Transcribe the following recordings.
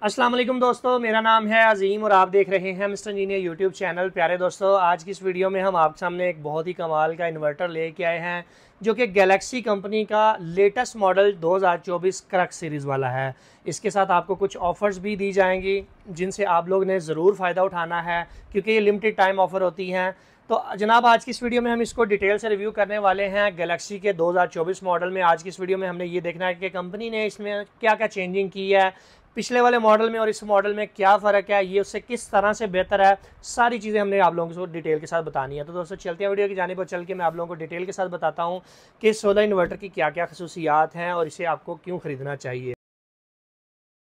अस्सलाम वालेकुम दोस्तों, मेरा नाम है अजीम और आप देख रहे हैं मिस्टर इंजीनियर यूट्यूब चैनल। प्यारे दोस्तों, आज की इस वीडियो में हम आपके सामने एक बहुत ही कमाल का इन्वर्टर लेके आए हैं जो कि गैलेक्सी कंपनी का लेटेस्ट मॉडल 2024 क्रक्स सीरीज़ वाला है। इसके साथ आपको कुछ ऑफ़र्स भी दी जाएंगी जिनसे आप लोग ने ज़रूर फ़ायदा उठाना है क्योंकि ये लिमिटेड टाइम ऑफ़र होती हैं। तो जनाब, आज की इस वीडियो में हम इसको डिटेल से रिव्यू करने वाले हैं गैलेक्सी के 2024 मॉडल में। आज की इस वीडियो में हमने ये देखना है कि कंपनी ने इसमें क्या क्या चेंजिंग की है, पिछले वाले मॉडल में और इस मॉडल में क्या फ़र्क है, ये उससे किस तरह से बेहतर है, सारी चीज़ें हमने आप लोगों को डिटेल के साथ बतानी है। तो दोस्तों चलते हैं वीडियो की जानिब और चल के मैं आप लोगों को डिटेल के साथ बताता हूँ कि सोलर इन्वर्टर की क्या क्या खसूसियात हैं और इसे आपको क्यों ख़रीदना चाहिए।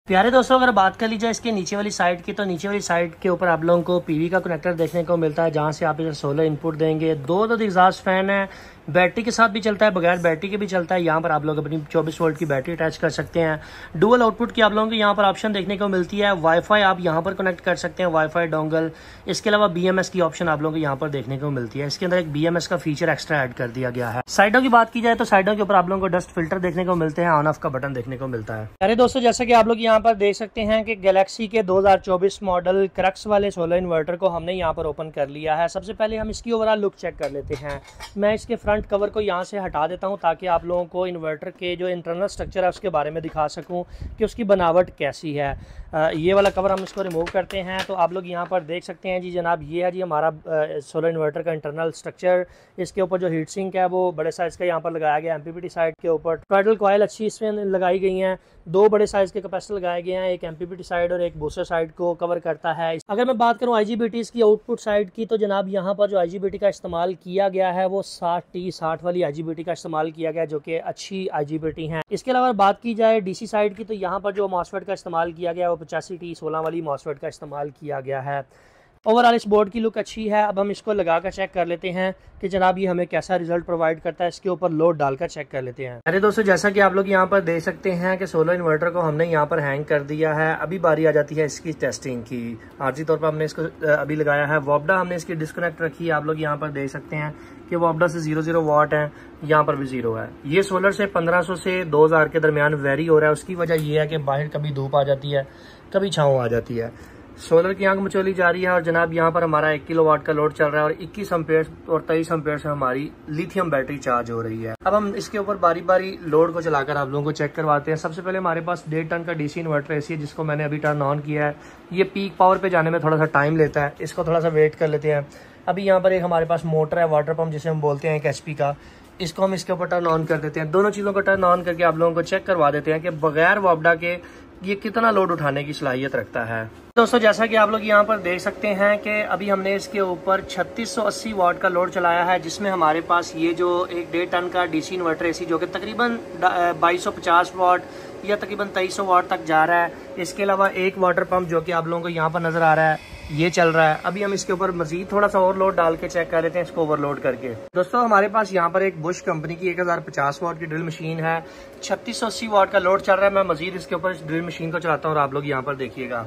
प्यारे दोस्तों, अगर बात कर ली जाए इसके नीचे वाली साइड की, तो नीचे वाली साइड के ऊपर आप लोगों को पीवी का कनेक्टर देखने को मिलता है जहां से आप इधर सोलर इनपुट देंगे। दो एग्जॉस्ट फैन है, बैटरी के साथ भी चलता है, बगैर बैटरी के भी चलता है। यहाँ पर आप लोग अपनी 24 वोल्ट की बैटरी अटैच कर सकते हैं। डुअल आउटपुट की आप लोगों को यहाँ पर ऑप्शन देखने को मिलती है। वाईफाई आप यहाँ पर कनेक्ट कर सकते हैं, वाईफाई डोंगल। इसके अलावा BMS की ऑप्शन आप लोगों को यहाँ पर देखने को मिलती है। इसके अंदर एक BMS का फीचर एक्स्ट्रा ऐड कर दिया गया है। साइडों की बात की जाए तो साइडों के ऊपर आप लोगों को डस्ट फिल्टर देखने को मिलते हैं, ऑन ऑफ का बटन देखने को मिलता है। अरे दोस्तों, जैसा कि आप लोग यहाँ पर देख सकते हैं कि गैलेक्सी के 2024 मॉडल क्रक्स वाले सोलर इन्वर्टर को हमने यहाँ पर ओपन कर लिया है। सबसे पहले हम इसकी ओवरऑल लुक चेक कर लेते हैं। मैं इसके फ्रंट कवर को यहाँ से हटा देता हूं ताकि आप लोगों को इन्वर्टर के जो इंटरनल स्ट्रक्चर है उसके बारे में दिखा सकूं कि उसकी बनावट कैसी है। ये वाला कवर हम इसको रिमूव करते हैं तो आप लोग यहाँ पर देख सकते हैं जी जनाब, ये है जी हमारा सोलर इन्वर्टर का इंटरनल स्ट्रक्चर। इसके ऊपर जो हीट सिंक है वो बड़े साइज़ का यहाँ पर लगाया गया है। MPPT साइड के ऊपर टॉयडल कॉयल अच्छी इसमें लगाई गई हैं। दो बड़े साइज़ के कैपेसिटर लगाए गए हैं, एक MPPT साइड और एक बूस्टर साइड को कवर करता है। अगर मैं बात करूँ IGBTs की आउटपुट साइड की, तो जनाब यहाँ पर जो IGBT का इस्तेमाल किया गया है वो 60T60 वाली IGBT का इस्तेमाल किया गया जो कि अच्छी IGBT हैं। इसके अलावा बात की जाए DC साइड की, तो यहाँ पर जो MOSFET का इस्तेमाल किया गया है वो 85T16 वाली MOSFET का इस्तेमाल किया गया है। ओवरऑल इस बोर्ड की लुक अच्छी है। अब हम इसको लगा कर चेक कर लेते हैं कि जनाब ये हमें कैसा रिजल्ट प्रोवाइड करता है। इसके ऊपर लोड डालकर चेक कर लेते हैं। अरे दोस्तों, जैसा कि आप लोग यहाँ पर देख सकते हैं कि सोलर इन्वर्टर को हमने यहाँ पर हैंग कर दिया है। अभी बारी आ जाती है इसकी टेस्टिंग की। आर्जी तौर पर हमने इसको अभी लगाया है। वॉबडा हमने इसकी डिस्कनेक्ट रखी है। आप लोग यहाँ पर देख सकते हैं कि वॉबडा से 00 वाट है, यहाँ पर भी 0 है। ये सोलर से 1500 से 2000 के दरमियान वेरी हो रहा है। उसकी वजह यह है कि बाहर कभी धूप आ जाती है, कभी छाँव आ जाती है। सोलर की आंख मचोली जा रही है और जनाब यहाँ पर हमारा 1 किलोवाट का लोड चल रहा है और 21 एम्पेयर और 23 एम्पेयर से हमारी लिथियम बैटरी चार्ज हो रही है। अब हम इसके ऊपर बारी बारी लोड को चलाकर आप लोगों को चेक करवाते हैं। सबसे पहले हमारे पास 1.5 टन का DC इन्वर्टर AC है जिसको मैंने अभी टर्न ऑन किया है। ये पीक पावर पे जाने में थोड़ा सा टाइम लेता है, इसको थोड़ा सा वेट कर लेते हैं। अभी यहाँ पर एक हमारे पास मोटर है, वाटर पंप जिसे हम बोलते हैं, 1 HP का। इसको हम इसके ऊपर टर्न ऑन कर देते हैं। दोनों चीज़ों को टर्न ऑन करके आप लोगों को चेक करवा देते हैं कि बगैर वॉबडा के ये कितना लोड उठाने की सलाहियत रखता है। दोस्तों, जैसा कि आप लोग यहाँ पर देख सकते हैं कि अभी हमने इसके ऊपर 3680 वाट का लोड चलाया है, जिसमें हमारे पास ये जो एक 1.5 टन का DC इन्वर्टर AC जो कि तकरीबन 2250 वाट या तकरीबन 2300 वाट तक जा रहा है। इसके अलावा एक वाटर पंप जो कि आप लोगों को यहाँ पर नजर आ रहा है, ये चल रहा है। अभी हम इसके ऊपर मजीद थोड़ा सा और लोड डाल के चेक कर लेते हैं इसको ओवरलोड करके। दोस्तों, हमारे पास यहाँ पर एक बुश कंपनी की 1050 वाट की ड्रिल मशीन है। 3680 वाट का लोड चल रहा है। मैं मजीद इसके ऊपर इस ड्रिल मशीन को चलाता हूँ और आप लोग यहाँ पर देखिएगा।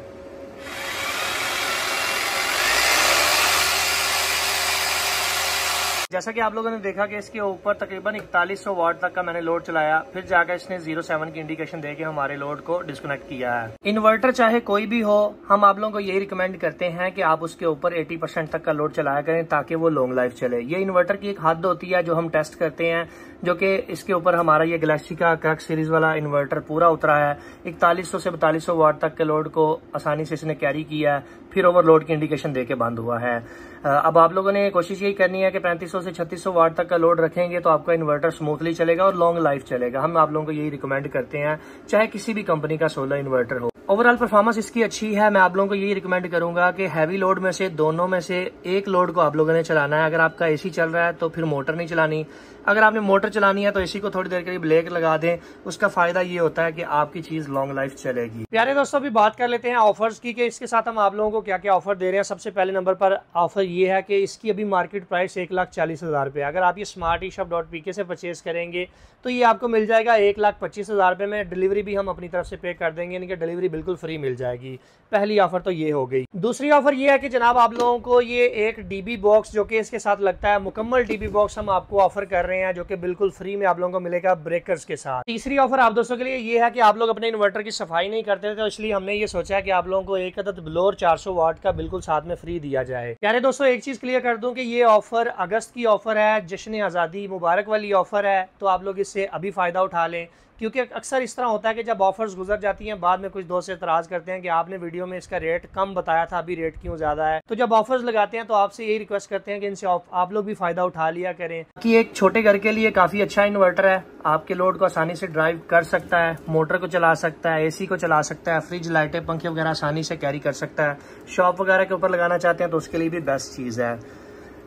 जैसा कि आप लोगों ने देखा कि इसके ऊपर तकरीबन 4100 वाट तक का मैंने लोड चलाया, फिर जाकर इसने 07 की इंडिकेशन देके हमारे लोड को डिस्कनेक्ट किया है। इन्वर्टर चाहे कोई भी हो, हम आप लोगों को यही रिकमेंड करते हैं कि आप उसके ऊपर 80% तक का लोड चलाया करें ताकि वो लॉन्ग लाइफ चले। ये इन्वर्टर की एक हद होती है जो हम टेस्ट करते हैं, जो कि इसके ऊपर हमारा ये गैलेक्सी का क्रक्स सीरीज वाला इन्वर्टर पूरा उतरा है। 4100 से 4200 वाट तक के लोड को आसानी से इसने कैरी किया है, फिर ओवरलोड की इंडिकेशन देके बंद हुआ है। अब आप लोगों ने कोशिश यही करनी है कि 3500 से 3600 वाट तक का लोड रखेंगे तो आपका इन्वर्टर स्मूथली चलेगा और लॉन्ग लाइफ चलेगा। हम आप लोगों को यही रिकमेंड करते हैं, चाहे किसी भी कंपनी का सोलर इन्वर्टर हो। ओवरऑल परफॉर्मेंस इसकी अच्छी है। मैं आप लोगों को यही रिकमेंड करूंगा कि हैवी लोड में से दोनों में से एक लोड को आप लोगों ने चलाना है। अगर आपका AC चल रहा है तो फिर मोटर नहीं चलानी। अगर आपने मोटर चलानी है तो AC को थोड़ी देर के लिए ब्रेक लगा दें। उसका फायदा ये होता है कि आपकी चीज लॉन्ग लाइफ चलेगी। प्यारे दोस्तों, अभी बात कर लेते हैं ऑफर्स की कि इसके साथ हम आप लोगों को क्या क्या ऑफर दे रहे हैं। सबसे पहले नंबर पर ऑफर ये है कि इसकी अभी मार्केट प्राइस 1,40,000 रुपये। अगर आप ये smarteshop.pk से परचेज करेंगे तो ये आपको मिल जाएगा 1,25,000 रुपये में। डिलीवरी भी हम अपनी तरफ से पे कर देंगे, यानी कि डिलीवरी बिल्कुल फ्री मिल जाएगी। पहली ऑफर तो ये हो गई। दूसरी ऑफर ये है कि जनाब आप लोगों को ये एक DB बॉक्स जो कि इसके साथ लगता है, मुकम्मल DB बॉक्स हम आपको ऑफर कर रहे रहे हैं, जो कि बिल्कुल फ्री में आप लोगों को मिलेगा ब्रेकर्स के साथ। तीसरी ऑफर आप दोस्तों के लिए ये है कि आप लोग अपने इन्वर्टर की सफाई नहीं करते थे, तो इसलिए हमने ये सोचा कि आप लोगों को एक अदद ब्लोअर 400 वाट का बिल्कुल साथ में फ्री दिया जाए। प्यारे दोस्तों, एक चीज क्लियर कर दूं कि ये ऑफर अगस्त की ऑफर है, जश्न आज़ादी मुबारक वाली ऑफर है, तो आप लोग इससे अभी फायदा उठा लें, क्योंकि अक्सर इस तरह होता है कि जब ऑफर्स गुजर जाती हैं बाद में कुछ दोस्त एतराज़ करते हैं कि आपने वीडियो में इसका रेट कम बताया था, अभी रेट क्यों ज़्यादा है। तो जब ऑफर्स लगाते हैं तो आपसे यही रिक्वेस्ट करते हैं कि इनसे आप लोग भी फ़ायदा उठा लिया करें। कि एक छोटे घर के लिए काफ़ी अच्छा इन्वर्टर है, आपके लोड को आसानी से ड्राइव कर सकता है, मोटर को चला सकता है, AC को चला सकता है, फ्रिज, लाइटें, पंखे वगैरह आसानी से कैरी कर सकता है। शॉप वगैरह के ऊपर लगाना चाहते हैं तो उसके लिए भी बेस्ट चीज़ है।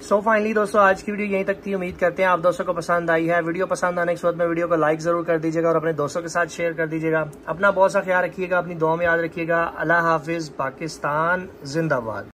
सो फाइनली दोस्तों, आज की वीडियो यहीं तक थी। उम्मीद करते हैं आप दोस्तों को पसंद आई है। वीडियो पसंद आने के बाद में वीडियो को लाइक जरूर कर दीजिएगा और अपने दोस्तों के साथ शेयर कर दीजिएगा। अपना बहुत सा ख्याल रखिएगा, अपनी दुआ में याद रखिएगा। अल्लाह हाफिज, पाकिस्तान जिंदाबाद।